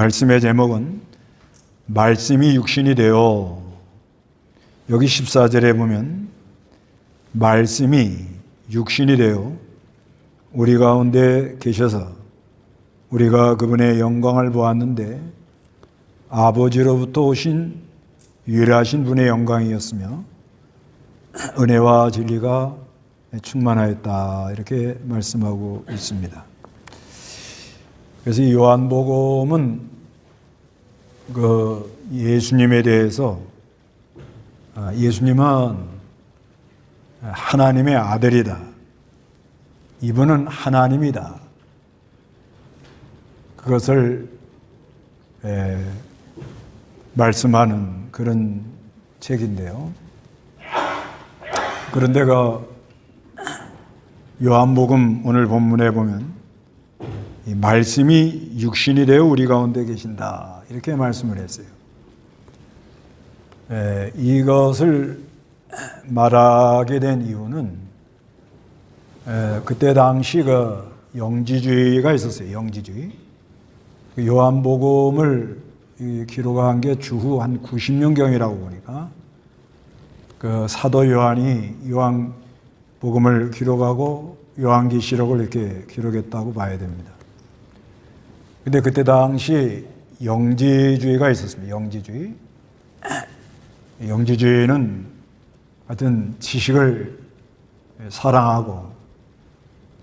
말씀의 제목은 말씀이 육신이 되어, 여기 14절에 보면 말씀이 육신이 되어 우리 가운데 계셔서 우리가 그분의 영광을 보았는데 아버지로부터 오신 유일하신 분의 영광이었으며 은혜와 진리가 충만하였다, 이렇게 말씀하고 있습니다. 그래서 이 요한복음은 예수님에 대해서, 예수님은 하나님의 아들이다, 이분은 하나님이다, 그것을 말씀하는 그런 책인데요. 그런데 요한복음 오늘 본문에 보면 이 말씀이 육신이 되어 우리 가운데 계신다, 이렇게 말씀을 했어요. 이것을 말하게 된 이유는 그때 당시 영지주의가 있었어요. 영지주의. 요한복음을 기록한 게 주후 한 90년경이라고 보니까 사도 요한이 요한복음을 기록하고 요한계시록을 이렇게 기록했다고 봐야 됩니다. 근데 그때 당시 영지주의가 있었습니다. 영지주의. 영지주의는 하여튼 지식을 사랑하고,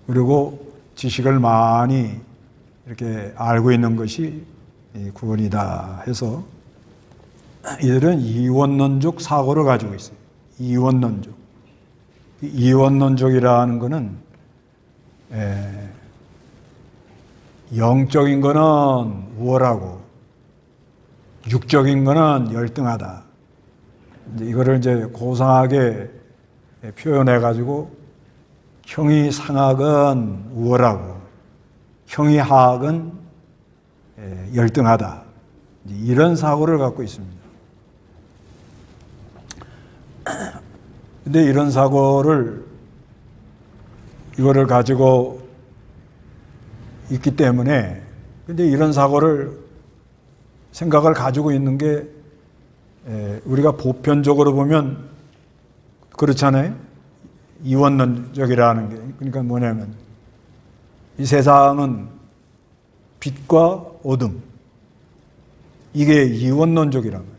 그리고 지식을 많이 이렇게 알고 있는 것이 구원이다 해서 이들은 이원론적 사고를 가지고 있어요. 이원론적. 이원론적이라는 것은 영적인 거는 우월하고 육적인 거는 열등하다, 이거를 이제 고상하게 표현해 가지고 형이 상학은 우월하고 형이 하학은 열등하다, 이런 사고를 갖고 있습니다. 근데 이런 이거를 가지고 있기 때문에, 근데 이런 생각을 가지고 있는 게 우리가 보편적으로 보면 그렇잖아요. 이원론적이라는 게, 그러니까 뭐냐면 이 세상은 빛과 어둠, 이게 이원론적이란 말이에요.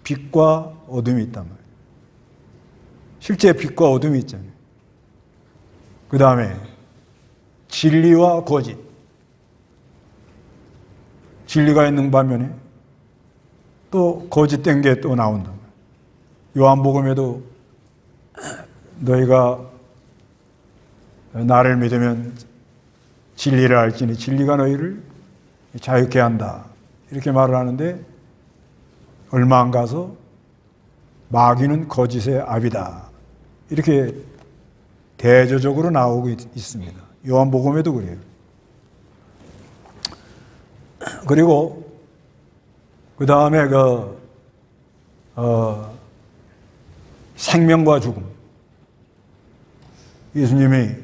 빛과 어둠이 있단 말이에요. 실제 빛과 어둠이 있잖아요. 그 다음에 진리와 거짓, 진리가 있는 반면에 또 거짓된 게 또 나온다. 요한복음에도 너희가 나를 믿으면 진리를 알지니 진리가 너희를 자유케 한다, 이렇게 말을 하는데 얼마 안 가서 마귀는 거짓의 아비다, 이렇게 대조적으로 나오고 있습니다. 요한복음에도 그래요. 그리고 그 다음에 생명과 죽음. 예수님이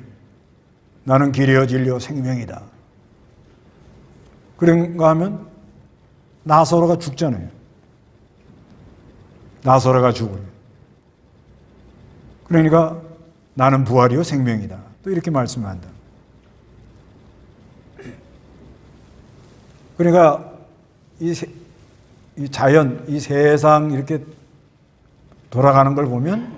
나는 길이요 진리요 생명이다, 그런가 하면 나사로가 죽잖아요. 나사로가 죽어요. 그러니까 나는 부활이요 생명이다, 또 이렇게 말씀한다. 그러니까 이 자연, 이 세상 이렇게 돌아가는 걸 보면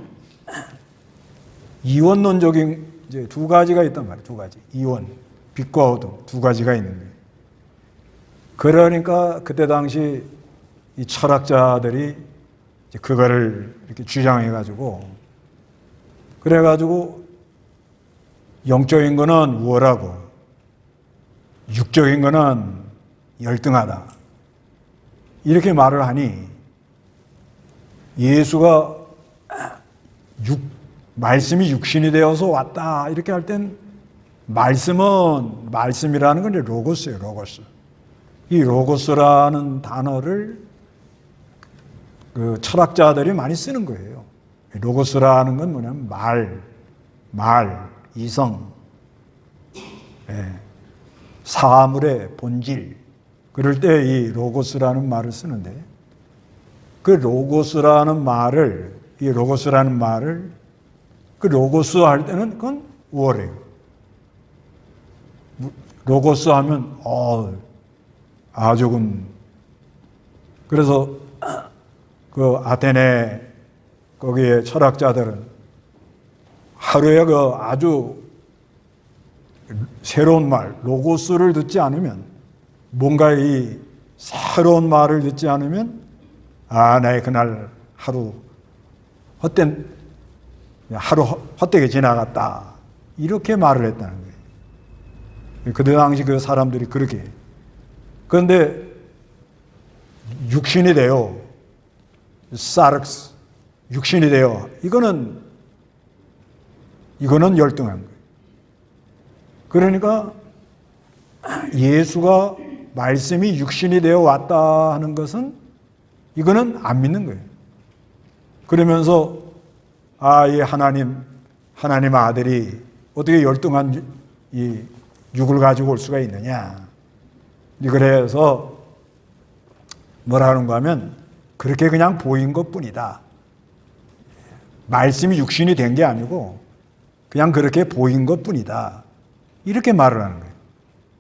이원론적인 이제 두 가지가 있단 말이에요. 두 가지. 이원, 빛과 어둠 두 가지가 있는 거예요. 그러니까 그때 당시 이 철학자들이 이제 그거를 이렇게 주장해가지고, 그래가지고 영적인 거는 우월하고 육적인 거는 열등하다, 이렇게 말을 하니 예수가 말씀이 육신이 되어서 왔다, 이렇게 할 땐 말씀이라는 건 로고스예요. 로고스. 이 로고스라는 단어를 철학자들이 많이 쓰는 거예요. 로고스라는 건 뭐냐면 말, 이성, 사물의 본질, 그럴 때 이 로고스라는 말을 쓰는데, 그 로고스라는 말을 그 로고스 할 때는 그건 우월해요. 로고스 하면 아주군. 그래서 그 아테네 거기에 철학자들은 하루에 그 아주 새로운 말 로고스를 듣지 않으면, 뭔가 이 새로운 말을 듣지 않으면 나의 그날 하루 헛되게 지나갔다, 이렇게 말을 했다는 거예요. 그때 당시 그 사람들이 그렇게. 그런데 육신이 되어 사르크스, 육신이 되어, 이거는 열등한 거예요. 그러니까 예수가 말씀이 육신이 되어 왔다 하는 것은 이거는 안 믿는 거예요. 그러면서 이 하나님 아들이 어떻게 열등한 이 육을 가지고 올 수가 있느냐. 그래서 뭐라 하는가 하면 그렇게 그냥 보인 것뿐이다. 말씀이 육신이 된 게 아니고 그냥 그렇게 보인 것뿐이다. 이렇게 말을 하는 거예요.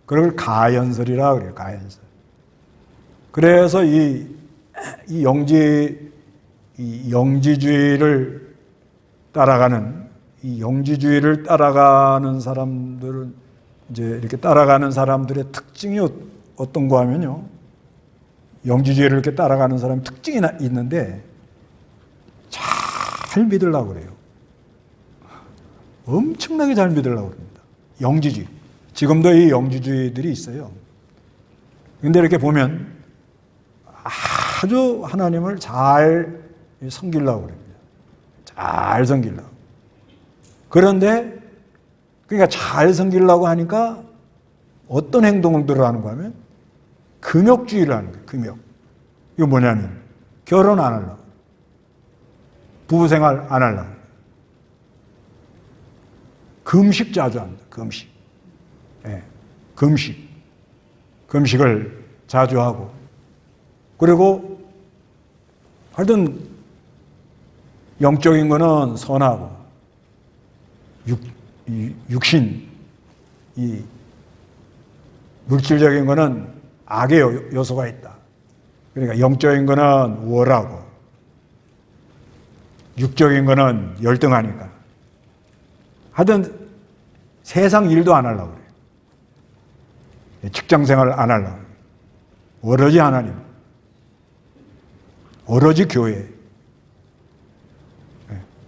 그걸 가연설이라 그래요. 가연설. 그래서 이 영지주의를 따라가는 사람들은 이제 이렇게 따라가는 사람들의 특징이 어떤가 하면요. 영지주의를 이렇게 따라가는 사람 특징이 있는데 잘 믿으려고 그래요. 엄청나게 잘 믿으려고 합니다. 영지주의. 지금도 이 영지주의들이 있어요. 근데 이렇게 보면 아주 하나님을 잘 섬기려고 합니다. 잘 섬기려고. 그런데 그러니까 잘 섬기려고 하니까 어떤 행동들을 하는가 하면 금욕주의를 하는 거예요. 금욕. 이거 뭐냐면 결혼 안 하려고. 부부생활 안 하려고. 금식 자주 합니다. 금식. 예, 금식을 자주 하고. 그리고 하여튼 영적인 거는 선하고 육신, 이 물질적인 거는 악의 요소가 있다. 그러니까 영적인 거는 우월하고 육적인 거는 열등하니까. 하여튼 세상 일도 안 하려고 그래요. 직장생활 안 하려고 그래요. 오로지 하나님, 오로지 교회,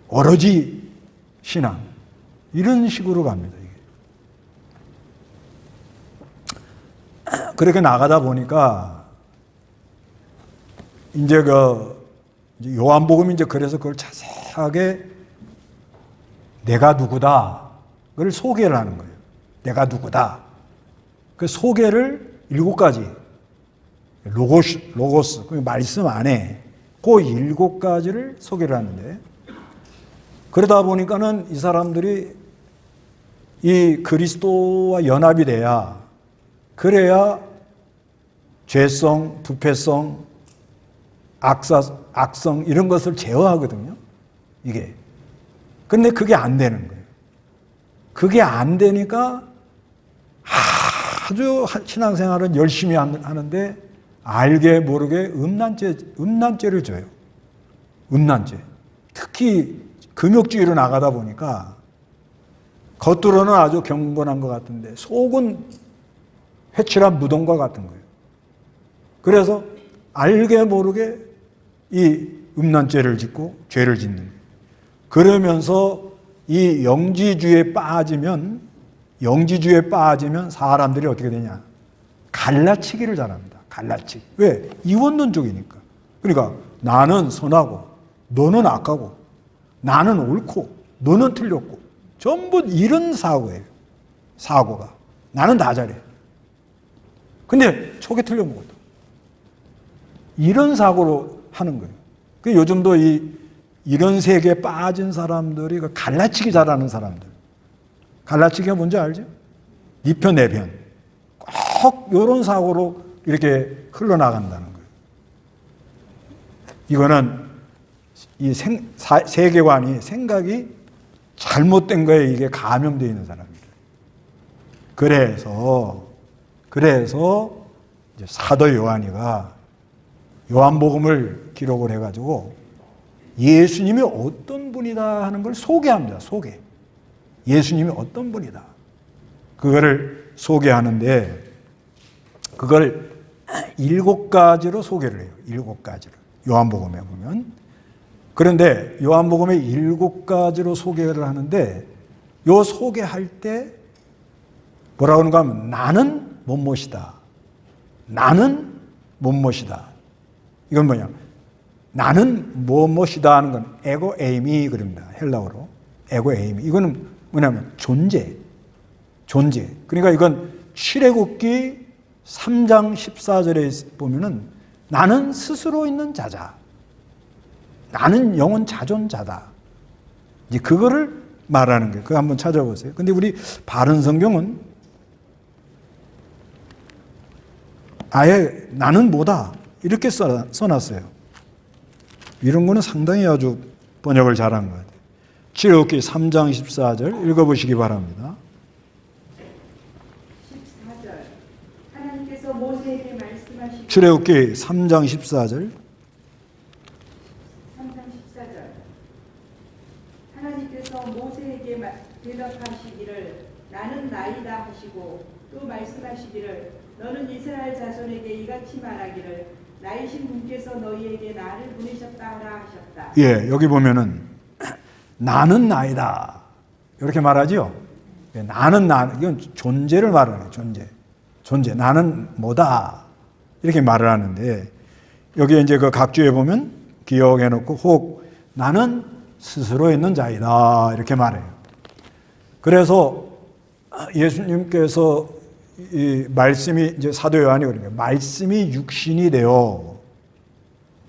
오로지 신앙, 이런 식으로 갑니다. 이게. 그렇게 나가다 보니까 이제 요한복음이 이제 그래서 그걸 자세하게 내가 누구다 그걸 소개를 하는 거예요. 내가 누구다. 그 소개를 7가지 로고스 그 말씀 안에 그 7가지를 소개를 하는데, 그러다 보니까는 이 사람들이 이 그리스도와 연합이 돼야, 그래야 죄성, 부패성, 악성 이런 것을 제어하거든요. 이게. 근데 그게 안 되는 거예요. 그게 안 되니까 아주 신앙생활은 열심히 하는데 알게 모르게 음란죄를 져요. 음란죄. 특히 금욕주의로 나가다 보니까 겉으로는 아주 경건한 것 같은데 속은 회칠한 무덤과 같은 거예요. 그래서 알게 모르게 이 음란죄를 짓고 죄를 짓는 거예요. 그러면서 이 영지주의에 빠지면 사람들이 어떻게 되냐? 갈라치기를 잘합니다. 갈라치기. 왜? 이원론적이니까. 그러니까 나는 선하고 너는 악하고, 나는 옳고 너는 틀렸고, 전부 이런 사고예요. 사고가. 나는 다 잘해. 근데 속에 틀려먹었다. 이런 사고로 하는 거예요. 그 요즘도 이런 세계에 빠진 사람들이 갈라치기 잘하는 사람들. 갈라치기가 뭔지 알죠? 네 편, 내 편. 꼭 이런 사고로 이렇게 흘러나간다는 거예요. 이거는 이 세계관이, 생각이 잘못된 거에 이게 감염되어 있는 사람이에요. 그래서 이제 사도 요한이가 요한복음을 기록을 해가지고 예수님이 어떤 분이다 하는 걸 소개합니다. 예수님이 어떤 분이다. 그거를 소개하는데 그걸 7가지로 소개를 해요. 7가지로. 요한복음에 보면. 그런데 요한복음에 7가지로 소개를 하는데 요 소개할 때 뭐라고 하는가 하면 나는 뭐뭇이다. 나는 뭐뭇이다. 이건 뭐냐? 나는 뭐뭇이다 하는 건 에고 에이미 그럽니다. 헬라어로. 에고 에이미. 이거는 뭐냐면 존재. 그러니까 이건 출애굽기 3장 14절에 보면은 나는 스스로 있는 자자. 나는 영원 자존자다. 이제 그거를 말하는 거예요. 그거 한번 찾아보세요. 근데 우리 바른 성경은 아예 나는 뭐다. 이렇게 써놨어요. 이런 거는 상당히 아주 번역을 잘한 것 같아요. 출애굽기 3장 14절 읽어보시기 바랍니다. 14절 하나님께서 모세에게 말씀하시고 출애굽기 3장 14절 3장 14절 하나님께서 모세에게 대답하시기를 나는 나이다 하시고 또 말씀하시기를 너는 이스라엘 자손에게 이같이 말하기를 나이신 분께서 너희에게 나를 보내셨다 하라 하셨다. 예, 여기 보면은 나는 나이다 이렇게 말하죠. 나는 이건 존재를 말하는 거예요. 존재. 나는 뭐다 이렇게 말을 하는데 여기 이제 그 각주에 보면 기억해놓고 혹 나는 스스로 있는 자이다 이렇게 말해요. 그래서 예수님께서 이 말씀이 이제 사도 요한이 그러니까 말씀이 육신이 되어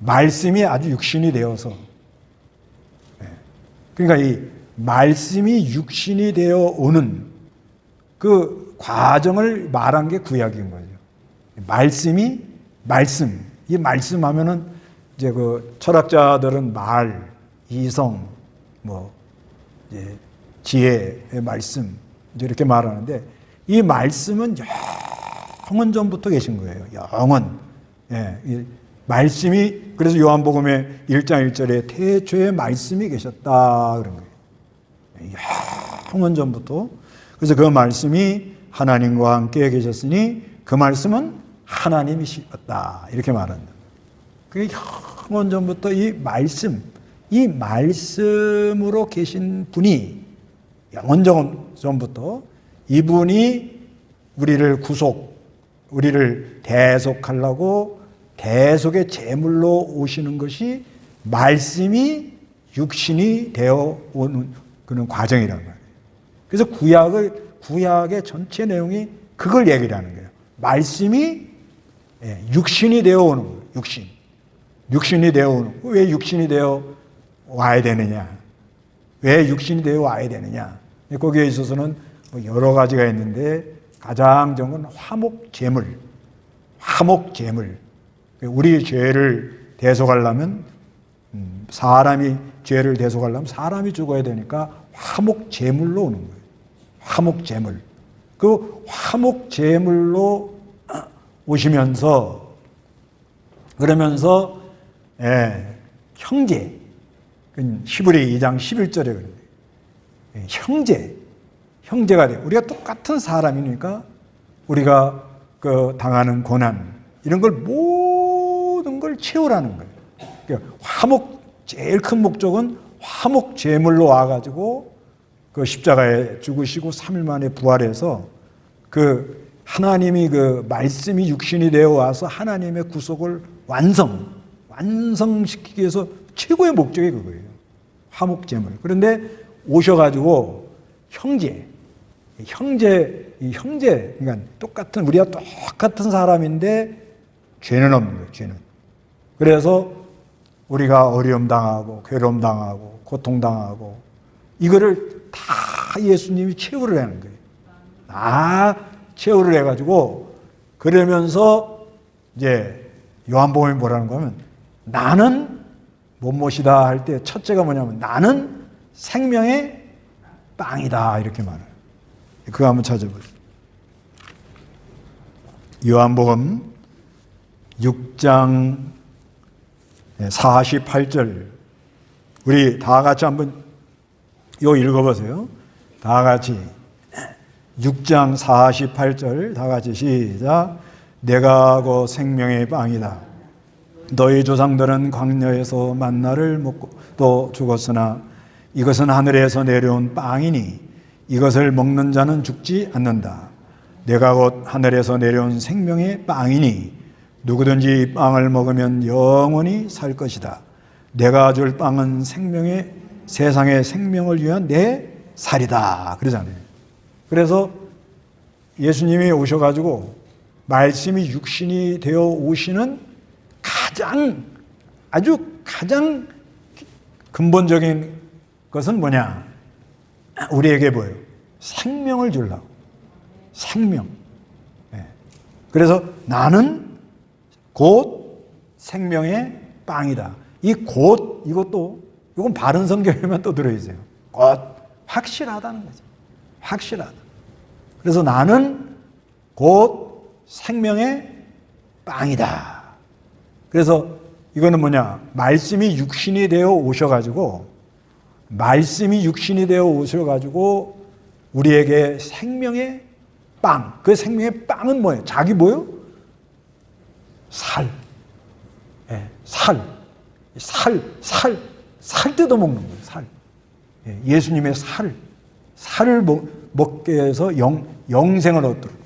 말씀이 아주 육신이 되어서 그러니까 이 말씀이 육신이 되어 오는 그 과정을 말한 게 구약인 거죠. 말씀 이 말씀하면은 이제 그 철학자들은 말, 이성, 뭐 이제 지혜의 말씀 이제 이렇게 말하는데 이 말씀은 영원 전부터 계신 거예요. 영원. 예, 이 말씀이 그래서 요한복음의 1장 1절에 태초에 말씀이 계셨다 그런 거예요. 영원 전부터. 그래서 그 말씀이 하나님과 함께 계셨으니 그 말씀은 하나님이시었다 이렇게 말한다. 그게 영원 전부터 이 말씀으로 계신 분이 영원 전부터 이분이 우리를 대속하려고 대속의 제물로 오시는 것이 말씀이 육신이 되어 오는 그런 과정이란 말이에요. 그래서 구약의 전체 내용이 그걸 얘기를 하는 거예요. 말씀이 육신이 되어 오는 거예요. 육신이 되어 오는 거예요. 왜 육신이 되어 와야 되느냐? 왜 육신이 되어 와야 되느냐? 거기에 있어서는 여러 가지가 있는데 가장 좋은 건 화목제물. 우리 죄를 대속하려면 사람이 죄를 대속하려면 사람이 죽어야 되니까 화목제물로 오는 거예요. 화목제물. 그 화목제물로 오시면서 그러면서 형제. 히브리 2장 11절에 그래요. 형제가 돼요. 우리가 똑같은 사람이니까 우리가 그 당하는 고난 이런 걸 모든 걸 채우라는 거예요. 그러니까 제일 큰 목적은 화목 제물로 와가지고 그 십자가에 죽으시고 3일 만에 부활해서 그 하나님이 그 말씀이 육신이 되어 와서 하나님의 구속을 완성시키기 위해서 최고의 목적이 그거예요. 화목 제물. 그런데 오셔가지고 그러니까 우리가 똑같은 사람인데 죄는 없는 거예요, 죄는. 그래서 우리가 어려움 당하고, 괴로움 당하고, 고통 당하고, 이거를 다 예수님이 채우를 하는 거예요. 다 채우를 해가지고, 그러면서 이제 요한복음이 뭐라는 거면 나는 못못이다 할 때 첫째가 뭐냐면 나는 생명의 빵이다 이렇게 말해요. 그거 한번 찾아보세요. 요한복음 6장 48절 우리 다 같이 한번 요 읽어보세요. 다 같이 6장 48절 다 같이 시작. 내가 곧 생명의 빵이다. 너희 조상들은 광야에서 만나를 먹고 또 죽었으나 이것은 하늘에서 내려온 빵이니 이것을 먹는 자는 죽지 않는다. 내가 곧 하늘에서 내려온 생명의 빵이니 누구든지 이 빵을 먹으면 영원히 살 것이다. 내가 줄 빵은 세상의 생명을 위한 내 살이다. 그러잖아요. 그래서 예수님이 오셔가지고 말씀이 육신이 되어 오시는 아주 가장 근본적인 것은 뭐냐? 우리에게 뭐예요? 생명을 주려고. 생명. 그래서 나는 곧 생명의 빵이다. 이 곧 이건 바른 성경에만 또 들어있어요. 곧 확실하다는 거죠. 확실하다. 그래서 나는 곧 생명의 빵이다. 그래서 이거는 뭐냐? 말씀이 육신이 되어 오셔가지고 우리에게 생명의 빵. 그 생명의 빵은 뭐예요? 자기 뭐예요? 살. 살 뜯어먹는 거예요. 살. 예수님의 살을 먹게 해서 영생을 얻도록.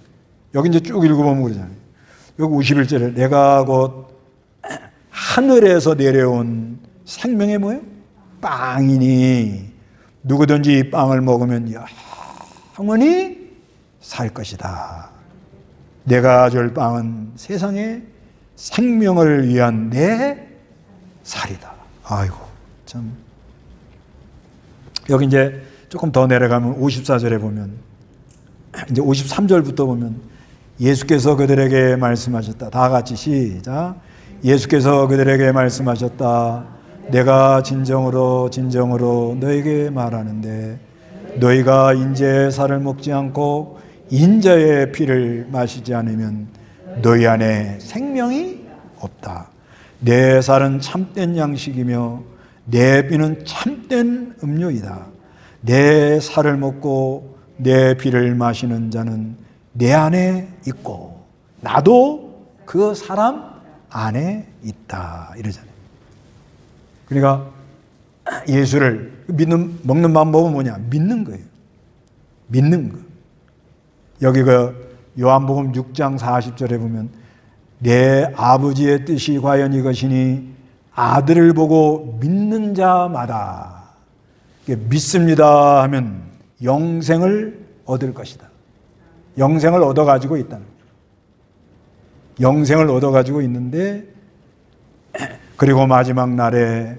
여기 이제 쭉 읽어보면 그러잖아요. 여기 51절에 내가 곧 하늘에서 내려온 생명의 뭐예요? 빵이니 누구든지 이 빵을 먹으면 영원히 살 것이다. 내가 줄 빵은 세상의 생명을 위한 내 살이다. 아이고 참. 여기 이제 조금 더 내려가면 54절에 보면 이제 53절부터 보면 예수께서 그들에게 말씀하셨다. 다 같이 시작. 예수께서 그들에게 말씀하셨다. 내가 진정으로 너에게 말하는데 너희가 인자의 살을 먹지 않고 인자의 피를 마시지 않으면 너희 안에 생명이 없다. 내 살은 참된 양식이며 내 피는 참된 음료이다. 내 살을 먹고 내 피를 마시는 자는 내 안에 있고 나도 그 사람 안에 있다. 이러잖아요. 그러니까 예수를 먹는 방법은 뭐냐? 믿는 거예요. 믿는 거. 여기 그 요한복음 6장 40절에 보면 내 아버지의 뜻이 과연 이것이니 아들을 보고 믿는 자마다 믿습니다 하면 영생을 얻을 것이다. 영생을 얻어가지고 있다는 거예요. 영생을 얻어가지고 있는데 그리고 마지막 날에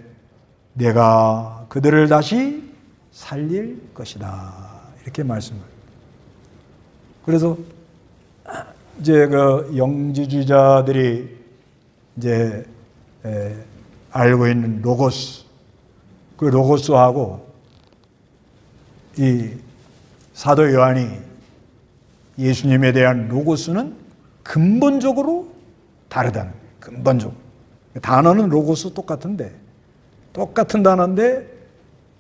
내가 그들을 다시 살릴 것이다. 이렇게 말씀을. 그래서 이제 그 영지주의자들이 이제 알고 있는 로고스, 그 로고스하고 이 사도 요한이 예수님에 대한 로고스는 근본적으로 다르다는 거예요. 근본적으로. 단어는 로고스 똑같은 단어인데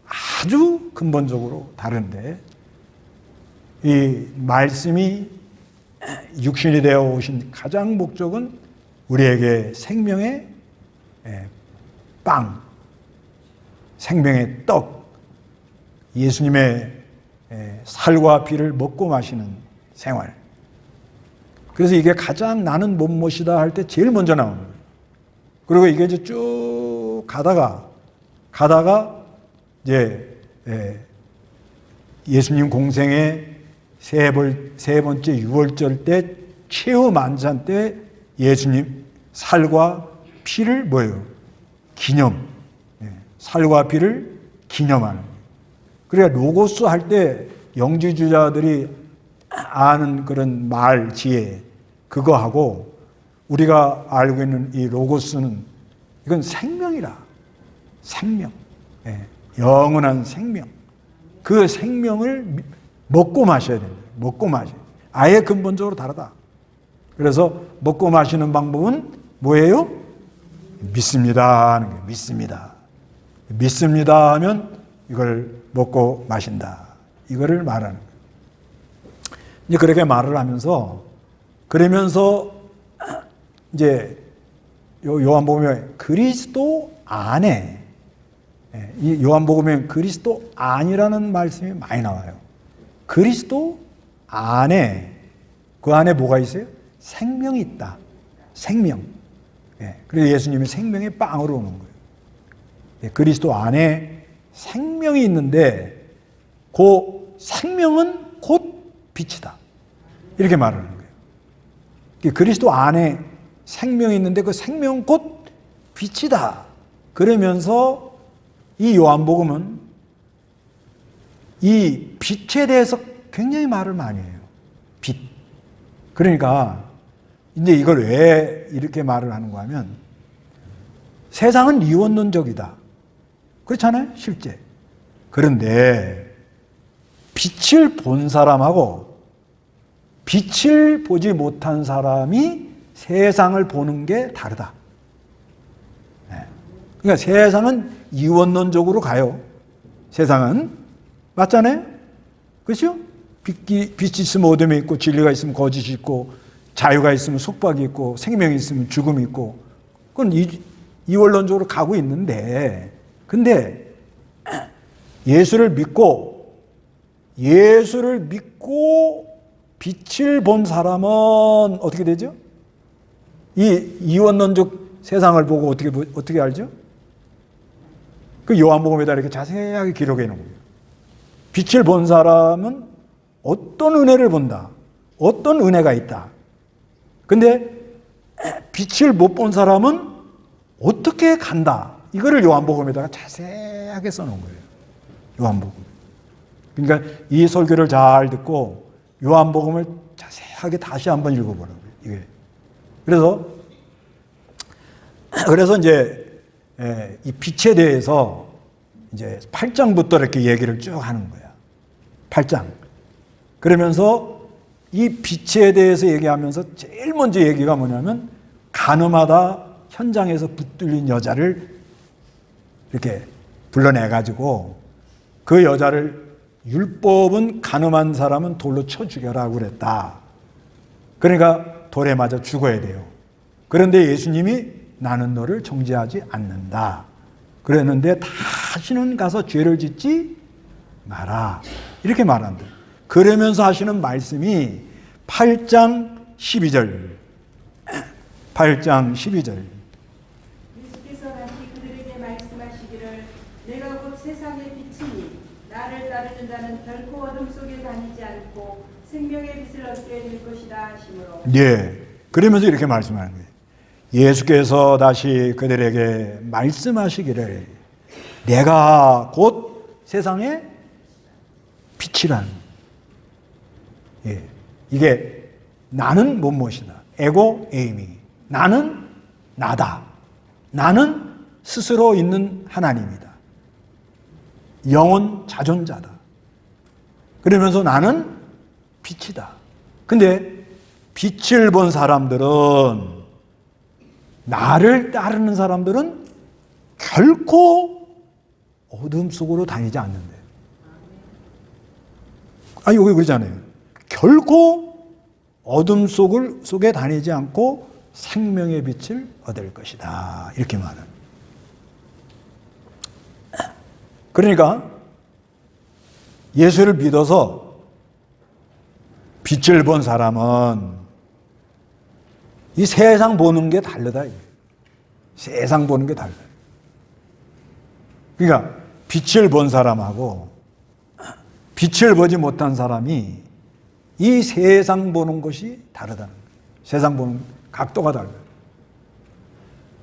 아주 근본적으로 다른데 이 말씀이 육신이 되어 오신 가장 목적은 우리에게 생명의 빵, 생명의 떡, 예수님의 살과 피를 먹고 마시는 생활. 그래서 이게 가장 나는 못못이다 할 때 제일 먼저 나오는 거예요. 그리고 이게 이제 쭉 가다가 이제 예수님 공생의 세 번째 유월절 때 최후 만찬 때 예수님 살과 피를 뭐예요? 기념. 살과 피를 기념하는 거예요. 그러니까 로고스 할 때 영지주자들이 아는 그런 말 지혜 그거하고 우리가 알고 있는 이 로고스는 이건 생명이라. 생명. 예, 영원한 생명. 그 생명을 먹고 마셔야 됩니다. 먹고 마셔. 아예 근본적으로 다르다. 그래서 먹고 마시는 방법은 뭐예요? 믿습니다 하는 거예요. 믿습니다. 믿습니다 하면 이걸 먹고 마신다. 이거를 말하는 거예요. 이제 그렇게 말을 하면서 그러면서 이제 요한복음에 그리스도 안에 이 요한복음에 그리스도 안이라는 말씀이 많이 나와요. 그리스도 안에 그 안에 뭐가 있어요? 생명이 있다. 생명. 그래서 예수님이 생명의 빵으로 오는 거예요. 그리스도 안에 생명이 있는데 그 생명은 곧 빛이다. 이렇게 말하는 거예요. 그리스도 안에 생명이 있는데 그 생명은 곧 빛이다. 그러면서 이 요한복음은 이 빛에 대해서 굉장히 말을 많이 해요. 빛. 그러니까 이제 이걸 왜 이렇게 말을 하는가 하면 세상은 이원론적이다. 그렇잖아요, 실제. 그런데 빛을 본 사람하고 빛을 보지 못한 사람이 세상을 보는 게 다르다. 그러니까 세상은 이원론적으로 가요. 세상은. 맞잖아요? 그렇죠? 빛이 있으면 어둠이 있고 진리가 있으면 거짓이 있고 자유가 있으면 속박이 있고 생명이 있으면 죽음이 있고 그건 이원론적으로 가고 있는데 근데 예수를 믿고 빛을 본 사람은 어떻게 되죠? 이 이원론적 세상을 보고 어떻게 알죠? 그 요한복음에다 이렇게 자세하게 기록해 놓은 거예요. 빛을 본 사람은 어떤 은혜를 본다. 어떤 은혜가 있다. 근데 빛을 못 본 사람은 어떻게 간다. 이거를 요한복음에다가 자세하게 써놓은 거예요. 요한복음. 그러니까 이 설교를 잘 듣고 요한복음을 자세하게 다시 한번 읽어보라고요. 이게. 그래서 이제 이 빛에 대해서 이제 8장부터 이렇게 얘기를 쭉 하는 거야. 8장. 그러면서 이 빛에 대해서 얘기하면서 제일 먼저 얘기가 뭐냐면 간음하다 현장에서 붙들린 여자를 이렇게 불러내가지고 그 여자를 율법은 간음한 사람은 돌로 쳐 죽여라고 그랬다. 그러니까 돌에 맞아 죽어야 돼요. 그런데 예수님이 나는 너를 정죄하지 않는다. 그랬는데 다시는 가서 죄를 짓지 마라. 이렇게 말한다. 그러면서 하시는 말씀이 8장 12절. 8장 12절. 예수께서 다시 그들에게 말씀하시기를 내가 곧 세상의 빛이니 나를 따르는 자는 결코 어둠 속에 다니지 않고 생명의 빛을 얻게 될 것이다 하시므로. 예. 그러면서 이렇게 말씀하는 거예요. 예수께서 다시 그들에게 말씀하시기를 내가 곧 세상의 빛이란. 예. 이게 나는 무엇이다. 에고 에이미. 나는 나다. 나는 스스로 있는 하나님이다. 영원 자존자다. 그러면서 나는 빛이다. 근데 빛을 본 사람들은 나를 따르는 사람들은 결코 어둠 속으로 다니지 않는데. 여기 그러잖아요. 결코 어둠 속에 다니지 않고 생명의 빛을 얻을 것이다. 이렇게 말하는. 그러니까 예수를 믿어서 빛을 본 사람은 이 세상 보는 게 다르다. 세상 보는 게 달라요. 그러니까 빛을 본 사람하고 빛을 보지 못한 사람이 이 세상 보는 것이 다르다는 거예요. 세상 보는 각도가 달라요.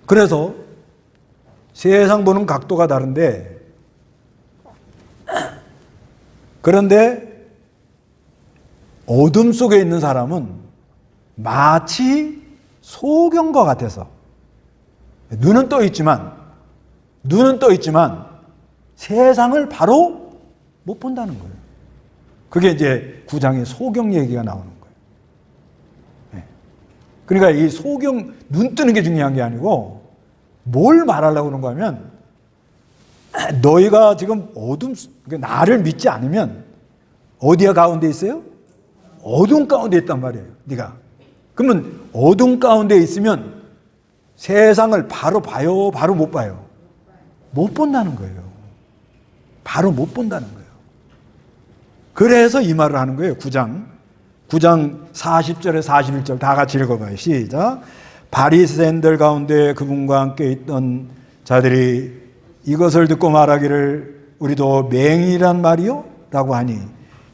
그래서 세상 보는 각도가 다른데 그런데 어둠 속에 있는 사람은 마치 소경과 같아서 눈은 떠 있지만 세상을 바로 못 본다는 거예요. 그게 이제 9장의 소경 얘기가 나오는 거예요. 네. 그러니까 이 소경, 눈 뜨는 게 중요한 게 아니고 뭘 말하려고 그러는가 하면 너희가 지금 나를 믿지 않으면 어디가 가운데 있어요? 어둠 가운데 있단 말이에요. 네가. 그러면 어둠 가운데 있으면 세상을 바로 봐요? 바로 못 봐요? 못 본다는 거예요. 바로 못 본다는 거예요. 그래서 이 말을 하는 거예요. 9장 40절에 41절 다 같이 읽어봐요. 시작. 바리새인들 가운데 그분과 함께 있던 자들이 이것을 듣고 말하기를 우리도 맹인이란 말이요? 라고 하니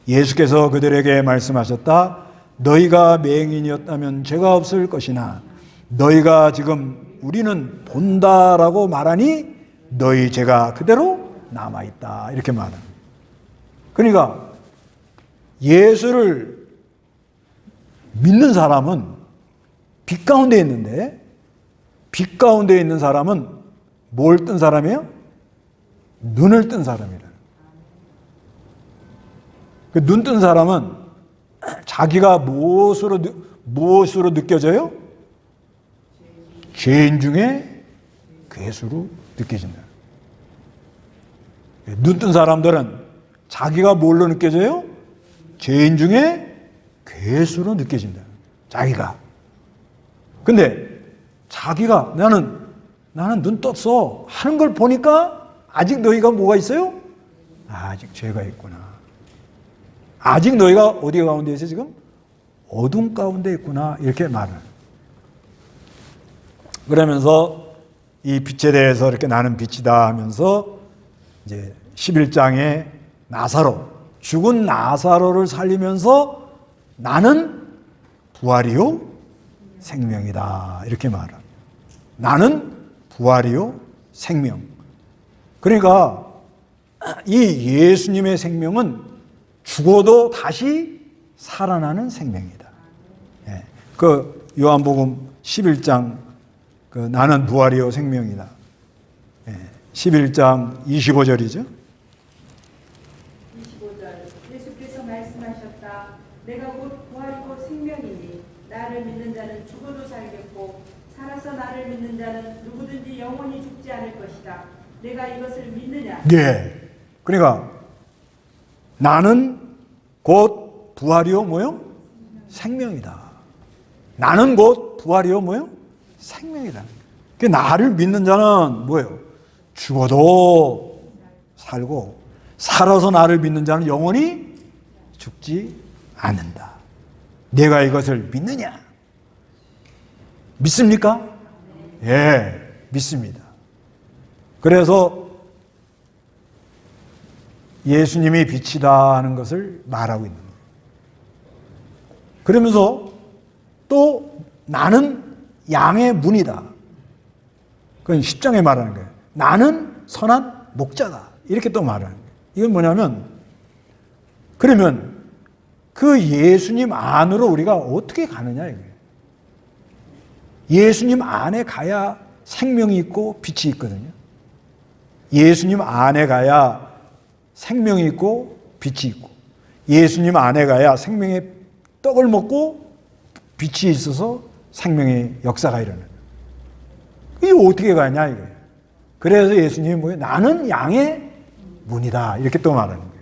예수께서 그들에게 말씀하셨다. 너희가 맹인이었다면 죄가 없을 것이나 너희가 지금 우리는 본다라고 말하니 너희 죄가 그대로 남아있다. 이렇게 말합니다. 그러니까 예수를 믿는 사람은 빛 가운데 있는데 빛 가운데 있는 사람은 뭘 뜬 사람이에요? 눈을 뜬 사람이라. 그 눈 뜬 사람은 자기가 무엇으로 느껴져요? 죄인 중에 괴수로 느껴진다. 눈 뜬 사람들은 자기가 뭘로 느껴져요? 죄인 중에 괴수로 느껴진다. 자기가. 근데 자기가 나는 눈 떴어 하는 걸 보니까 아직 너희가 뭐가 있어요? 아직 죄가 있구나. 아직 너희가 어디 가운데 있어 지금? 어둠 가운데 있구나. 이렇게 말을. 그러면서 이 빛에 대해서 이렇게 나는 빛이다 하면서 이제 11장에 죽은 나사로를 살리면서 나는 부활이요 생명이다. 이렇게 말합니다. 나는 부활이요 생명. 그러니까 이 예수님의 생명은 죽어도 다시 살아나는 생명이다. 예. 그 요한복음 11장 그 나는 부활이요 생명이다. 예. 11장 25절이죠. 25절 예수께서 말씀하셨다. 내가 곧 부활이고 생명이니 나를 믿는 자는 죽어도 살겠고 살아서 나를 믿는 자는 누구든지 영원히 죽지 않을 것이다. 내가 이것을 믿느냐? 네. 그러니까 나는 곧 부활이요 뭐요? 생명이다. 나는 곧 부활이요 뭐요? 생명이다. 그 나를 믿는 자는 뭐예요? 죽어도 살고 살아서 나를 믿는 자는 영원히 죽지 않는다. 내가 이것을 믿느냐? 믿습니까? 예, 믿습니다. 그래서 예수님이 빛이다 하는 것을 말하고 있는 거예요. 그러면서 또 나는 양의 문이다. 그건 10장에 말하는 거예요. 나는 선한 목자다. 이렇게 또 말하는 거예요. 이건 뭐냐면 그러면 그 예수님 안으로 우리가 어떻게 가느냐 이거예요. 예수님 안에 가야 생명이 있고 빛이 있거든요. 예수님 안에 가야 생명이 있고 빛이 있고 예수님 안에 가야 생명의 떡을 먹고 빛이 있어서 생명의 역사가 일어나요. 이게 어떻게 가냐 이거예요. 그래서 예수님이 뭐예요? 나는 양의 문이다. 이렇게 또 말하는 거예요.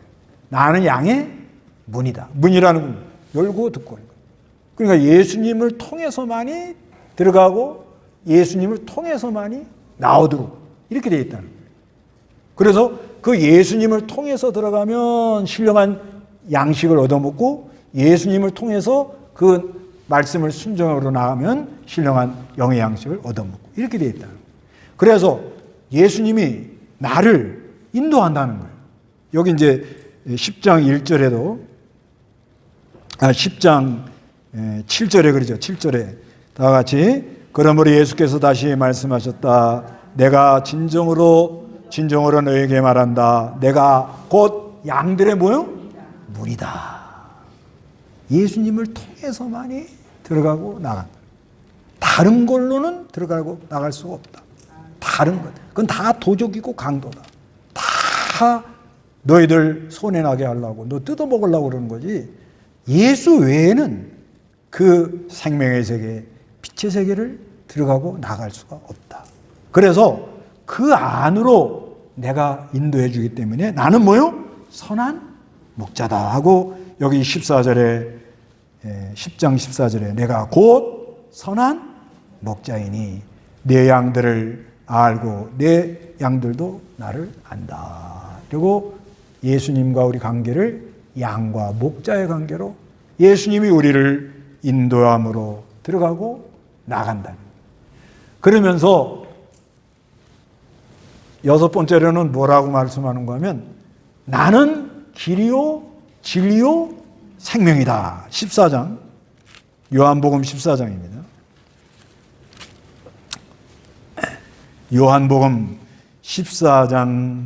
나는 양의 문이다. 문이라는 건 열고 듣고 하는 거예요. 그러니까 예수님을 통해서만이 들어가고 예수님을 통해서만이 나오도록 이렇게 되어 있다는 거예요. 그래서 그 예수님을 통해서 들어가면 신령한 양식을 얻어먹고 예수님을 통해서 그 말씀을 순종으로 나가면 신령한 영의 양식을 얻어먹고 이렇게 되어 있다는 거예요. 그래서 예수님이 나를 인도한다는 거예요. 여기 이제 10장 1절에도 10장 7절에 그러죠. 7절에 다 같이 그러므로 예수께서 다시 말씀하셨다. 내가 진정으로 너에게 말한다. 내가 곧 양들의 뭐요? 문이다. 예수님을 통해서만이 들어가고 나간다. 다른 걸로는 들어가고 나갈 수가 없다. 다른 것. 그건 다 도적이고 강도다. 다 너희들 손해나게 하려고, 너 뜯어먹으려고 그러는 거지. 예수 외에는 그 생명의 세계, 빛의 세계를 들어가고 나갈 수가 없다. 그래서 그 안으로 내가 인도해 주기 때문에 나는 뭐요? 선한 목자다 하고 여기 14절에 10장 14절에 내가 곧 선한 목자이니 내 양들을 알고 내 양들도 나를 안다. 그리고 예수님과 우리 관계를 양과 목자의 관계로 예수님이 우리를 인도함으로 들어가고 나간다. 그러면서 여섯 번째로는 뭐라고 말씀하는가 하면 나는 길이요 진리요 생명이다. 14장 요한복음 14장입니다. 요한복음 14장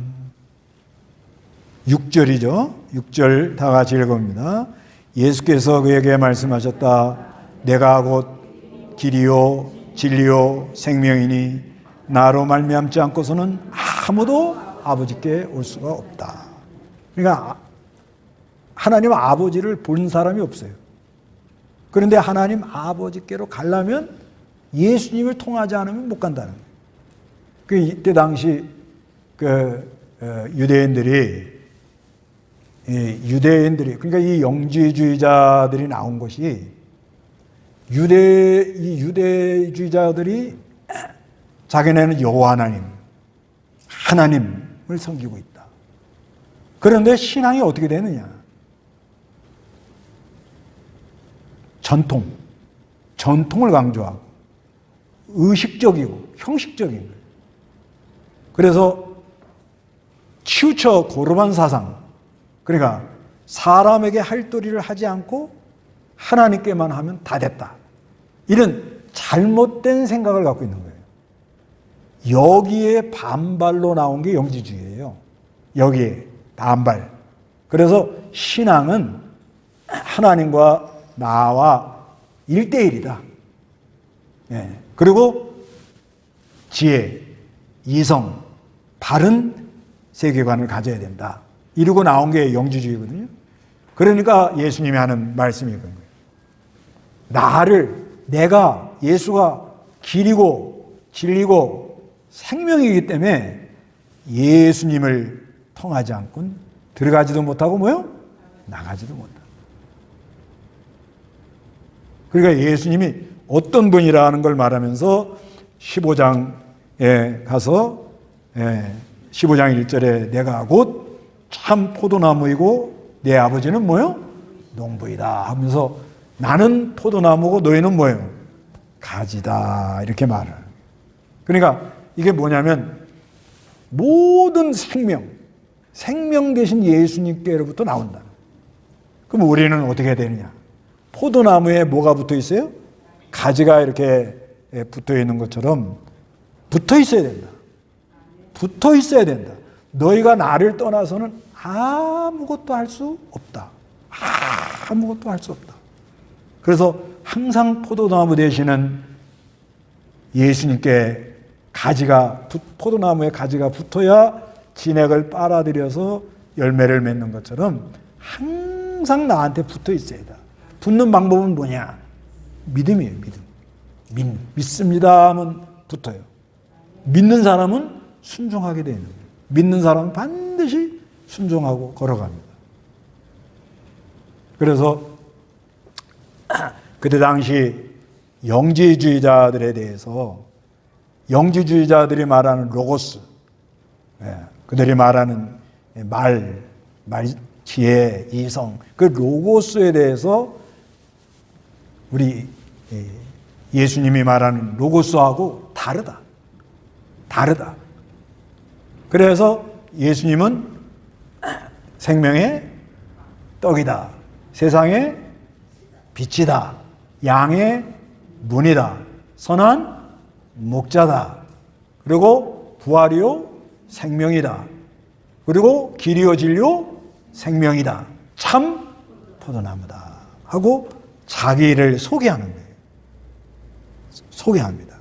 6절이죠. 6절 다 같이 읽어봅니다. 예수께서 그에게 말씀하셨다. 내가 곧 길이요 진리요 생명이니 나로 말미암지 않고서는 아무도 아버지께 올 수가 없다. 그러니까 하나님 아버지를 본 사람이 없어요. 그런데 하나님 아버지께로 가려면 예수님을 통하지 않으면 못 간다는 거예요. 이때 당시 유대인들이 그러니까 이 영지주의자들이 나온 것이 유대주의자들이 자기네는 여호와 하나님을 섬기고 있다. 그런데 신앙이 어떻게 되느냐? 전통을 강조하고 의식적이고 형식적인 거예요. 그래서 치우쳐 고르반 사상, 그러니까 사람에게 할 도리를 하지 않고 하나님께만 하면 다 됐다. 이런 잘못된 생각을 갖고 있는 거예요. 여기에 반발로 나온 게 영지주의예요. 여기에 반발. 그래서 신앙은 하나님과 나와 1대1이다. 예. 그리고 지혜, 이성, 바른 세계관을 가져야 된다. 이러고 나온 게 영지주의거든요. 그러니까 예수님이 하는 말씀이 그런 거예요. 내가 예수가 길이고 진리고 생명이기 때문에 예수님을 통하지 않고는 들어가지도 못하고 뭐요? 나가지도 못한다. 그러니까 예수님이 어떤 분이라는 걸 말하면서 15장에 가서 15장 1절에 내가 곧 참 포도나무이고 내 아버지는 뭐요? 농부이다 하면서 나는 포도나무고 너희는 뭐예요? 가지다 이렇게 말을. 그러니까 이게 뭐냐면 모든 생명 대신 예수님께로부터 나온다. 그럼 우리는 어떻게 해야 되느냐? 포도나무에 뭐가 붙어 있어요? 가지가 이렇게 붙어 있는 것처럼 붙어 있어야 된다. 붙어 있어야 된다. 너희가 나를 떠나서는 아무것도 할 수 없다. 아무것도 할 수 없다. 그래서 항상 포도나무 되시는 예수님께 포도나무에 가지가 붙어야 진액을 빨아들여서 열매를 맺는 것처럼 항상 나한테 붙어 있어야 돼. 붙는 방법은 뭐냐? 믿음이에요, 믿음. 믿습니다 하면 붙어요. 믿는 사람은 순종하게 되는 거예요. 믿는 사람은 반드시 순종하고 걸어갑니다. 그래서 그때 당시 영지주의자들에 대해서 영지주의자들이 말하는 로고스, 그들이 말하는 말, 지혜, 이성, 그 로고스에 대해서 우리 예수님이 말하는 로고스하고 다르다. 그래서 예수님은 생명의 떡이다. 세상의 빛이다. 양의 문이다. 선한 목자다. 그리고 부활이요 생명이다. 그리고 길이요 진리요 생명이다. 참 포도나무다. 하고 자기를 소개하는 거예요. 소개합니다.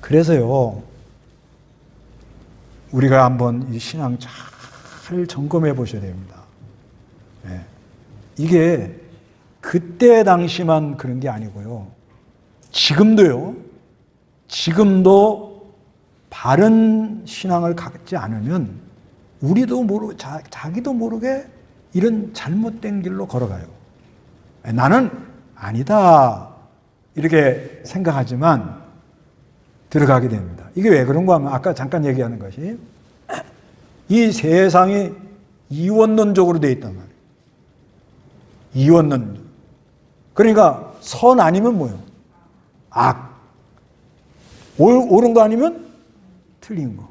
그래서요, 우리가 한번 이 신앙 잘 점검해 보셔야 됩니다. 네. 이게 그때 당시만 그런 게 아니고요. 지금도요. 지금도 바른 신앙을 갖지 않으면 우리도 자기도 모르게 이런 잘못된 길로 걸어가요. 나는 아니다 이렇게 생각하지만 들어가게 됩니다. 이게 왜 그런가 하면 아까 잠깐 얘기하는 것이 이 세상이 이원론적으로 되어 있단 말이에요. 이원론. 그러니까 선 아니면 뭐예요? 악. 옳은 거 아니면 틀린 거.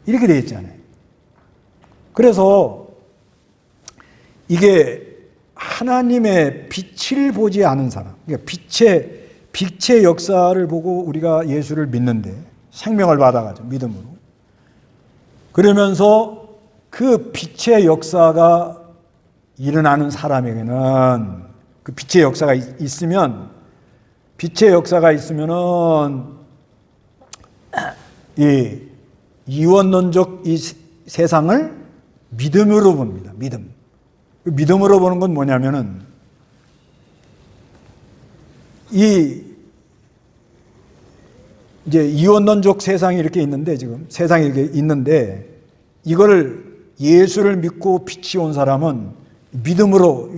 이렇게 되어 있잖아요. 그래서 이게 하나님의 빛을 보지 않은 사람, 그러니까 빛의 역사를 보고 우리가 예수를 믿는데 생명을 받아가지고 믿음으로. 그러면서 그 빛의 역사가 일어나는 사람에게는 그 빛의 역사가 있으면은 이 이원론적 이 세상을 믿음으로 봅니다. 믿음으로 보는 건 뭐냐면은 이제 이원론적 세상이 이렇게 있는데 지금 세상이 이렇게 있는데 이거를 예수를 믿고 빛이 온 사람은 믿음으로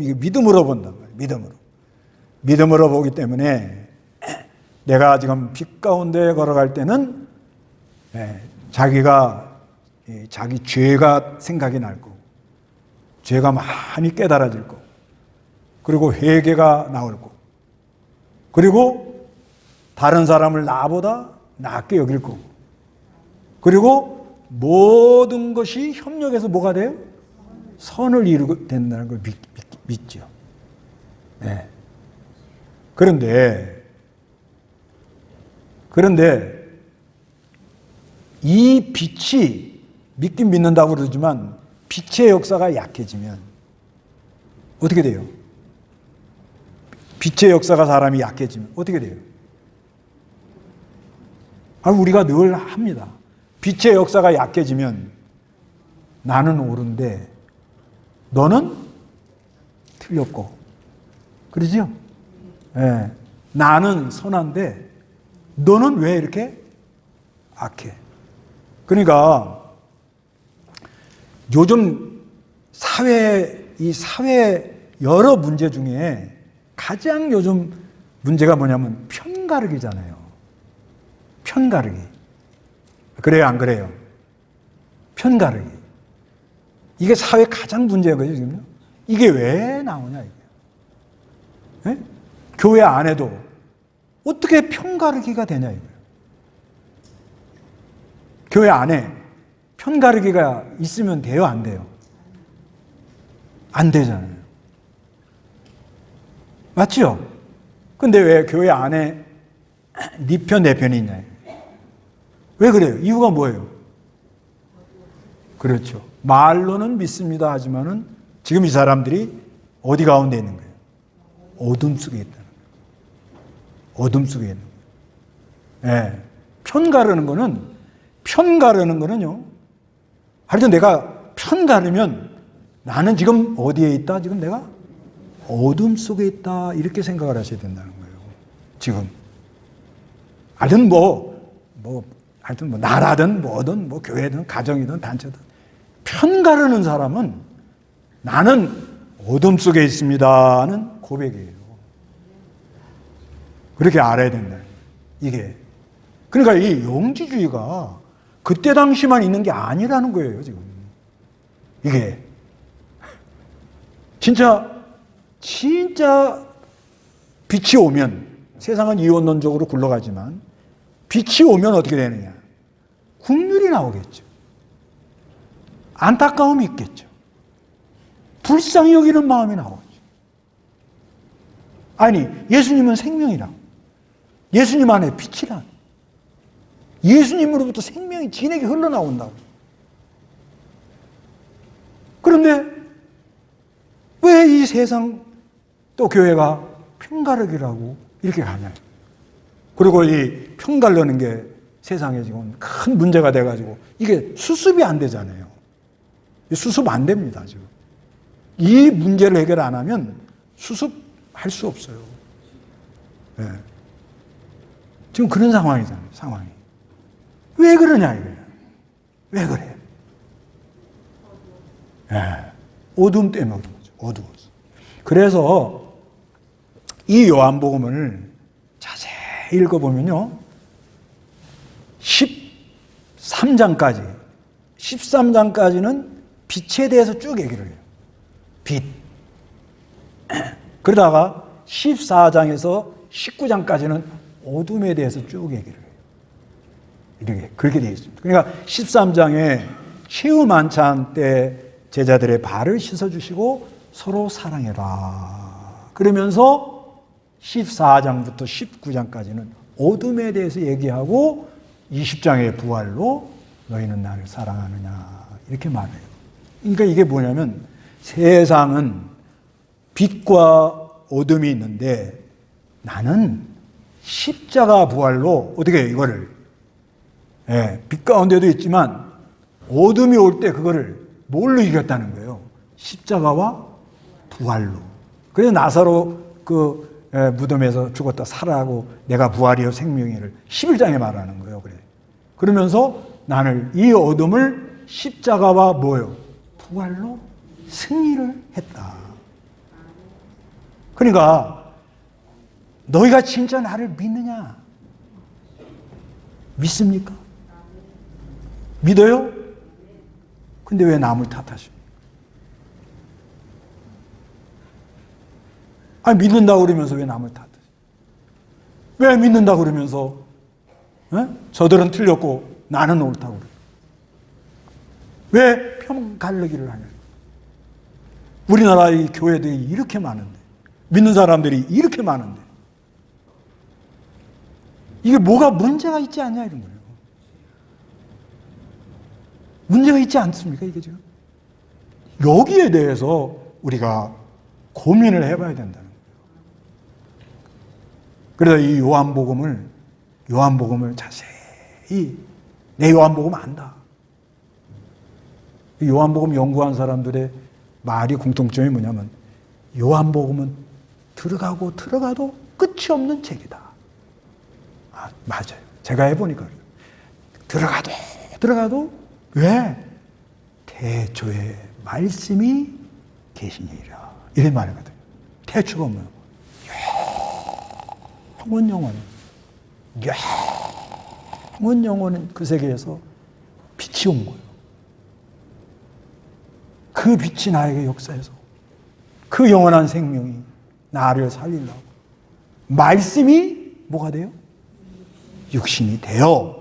본단 말이에요. 믿음으로 보기 때문에 내가 지금 빛 가운데 걸어갈 때는 자기가 자기 죄가 생각이 날 거고 죄가 많이 깨달아질 거고 그리고 회개가 나올 거고 그리고 다른 사람을 나보다 낫게 여길 거고 그리고 모든 것이 협력해서 뭐가 돼요? 선을 이루게 된다는 걸 믿죠. 네. 그런데 이 빛이 믿긴 믿는다고 그러지만 빛의 역사가 약해지면 어떻게 돼요? 빛의 역사가 사람이 약해지면 어떻게 돼요? 우리가 늘 합니다. 빛의 역사가 약해지면 나는 옳은데 너는 틀렸고 그러죠? 네. 나는 선한데 너는 왜 이렇게 악해? 그러니까 요즘 사회 여러 문제 중에 가장 요즘 문제가 뭐냐면 편가르기잖아요. 편가르기. 그래요, 안 그래요? 편가르기. 이게 사회 가장 문제인 거죠, 지금요? 이게 왜 나오냐, 이게. 네? 교회 안에도 어떻게 편가르기가 되냐, 이거예요. 교회 안에 편가르기가 있으면 돼요, 안 돼요? 안 되잖아요. 맞죠? 근데 왜 교회 안에 네 편, 내 편이 있냐? 왜 그래요? 이유가 뭐예요? 그렇죠. 말로는 믿습니다 하지만은 지금 이 사람들이 어디 가운데 있는 거예요? 어둠 속에 있다는 거예요. 어둠 속에 있는 거예요. 네. 편 가르는 거는요. 하여튼 내가 편 가르면 나는 지금 어디에 있다? 지금 내가 어둠 속에 있다. 이렇게 생각을 하셔야 된다는 거예요. 지금. 하여튼 하여튼 나라든 뭐든 교회든 가정이든 단체든 편 가르는 사람은 나는 어둠 속에 있습니다는 고백이에요. 그렇게 알아야 된다. 이게. 그러니까 이 영지주의가 그때 당시만 있는 게 아니라는 거예요, 지금. 이게. 진짜 빛이 오면 세상은 이원론적으로 굴러가지만 빛이 오면 어떻게 되느냐? 긍휼이 나오겠죠. 안타까움이 있겠죠. 불쌍히 여기는 마음이 나오죠. 아니, 예수님은 생명이라. 예수님 안에 빛이라. 예수님으로부터 생명이 진에게 흘러나온다고. 그런데 왜 이 세상 또 교회가 편가르기라고 이렇게 가냐? 그리고 이 평갈르는 게 세상에 지금 큰 문제가 돼가지고 이게 수습이 안 되잖아요. 수습 안 됩니다, 지금. 이 문제를 해결 안 하면 수습할 수 없어요. 네. 지금 그런 상황이잖아요, 상황이. 왜 그러냐, 이거예요. 왜 그래? 네. 어둠 때문에 그런 거죠. 어두워서. 그래서 이 요한복음을 자세히 읽어보면요. 13장까지는 빛에 대해서 쭉 얘기를 해요. 빛. 그러다가 14장에서 19장까지는 어둠에 대해서 쭉 얘기를 해요. 이렇게, 그렇게 되어 있습니다. 그러니까 13장에 최후 만찬 때 제자들의 발을 씻어주시고 서로 사랑해라. 그러면서 14장부터 19장까지는 어둠에 대해서 얘기하고 20장의 부활로 너희는 나를 사랑하느냐 이렇게 말해요. 그러니까 이게 뭐냐면 세상은 빛과 어둠이 있는데 나는 십자가 부활로 어떻게 해요, 이거를. 빛 가운데도 있지만 어둠이 올 때 그거를 뭘로 이겼다는 거예요? 십자가와 부활로. 그래서 나사로 그 무덤에서 죽었다 살아하고 내가 부활이요 생명이를 11장에 말하는 거예요. 그래. 그러면서 나는 이 어둠을 십자가와 뭐요? 부활로 승리를 했다. 그러니까 너희가 진짜 나를 믿느냐? 믿습니까? 믿어요? 근데 왜 남을 탓하십니까? 아니, 믿는다고 그러면서 왜 남을 탓하세요? 왜 믿는다고 그러면서 저들은 틀렸고 나는 옳다고 그래요? 왜 평갈르기를 하냐? 우리나라의 교회들이 이렇게 많은데, 믿는 사람들이 이렇게 많은데, 이게 뭐가 문제가 있지 않냐 이런 거예요. 문제가 있지 않습니까, 이게 지금? 여기에 대해서 우리가 고민을 해봐야 된다는 거예요. 그래서 이 요한복음을 자세히, 내 요한복음 안다. 이 요한복음 연구한 사람들의 말이 공통점이 뭐냐면, 요한복음은 들어가고 들어가도 끝이 없는 책이다. 아, 맞아요. 제가 해보니까 들어가도 왜? 태초에 말씀이 계시니라. 이런 말이거든요. 태초가 뭐예요? 영원 영혼은 그 세계에서 빛이 온 거예요. 그 빛이 나에게 역사해서 그 영원한 생명이 나를 살리려고 말씀이 뭐가 돼요? 육신이 되어.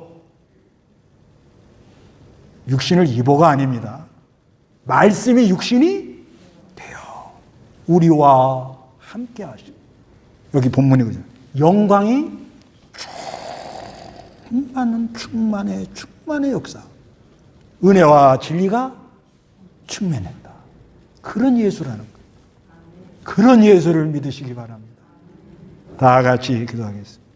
육신을 입어가 아닙니다. 말씀이 육신이 되어 우리와 함께 하시고, 여기 본문이 그죠? 영광이 충만의 역사. 은혜와 진리가 충만했다. 그런 예수라는 거예요. 그런 예수를 믿으시기 바랍니다. 다 같이 기도하겠습니다.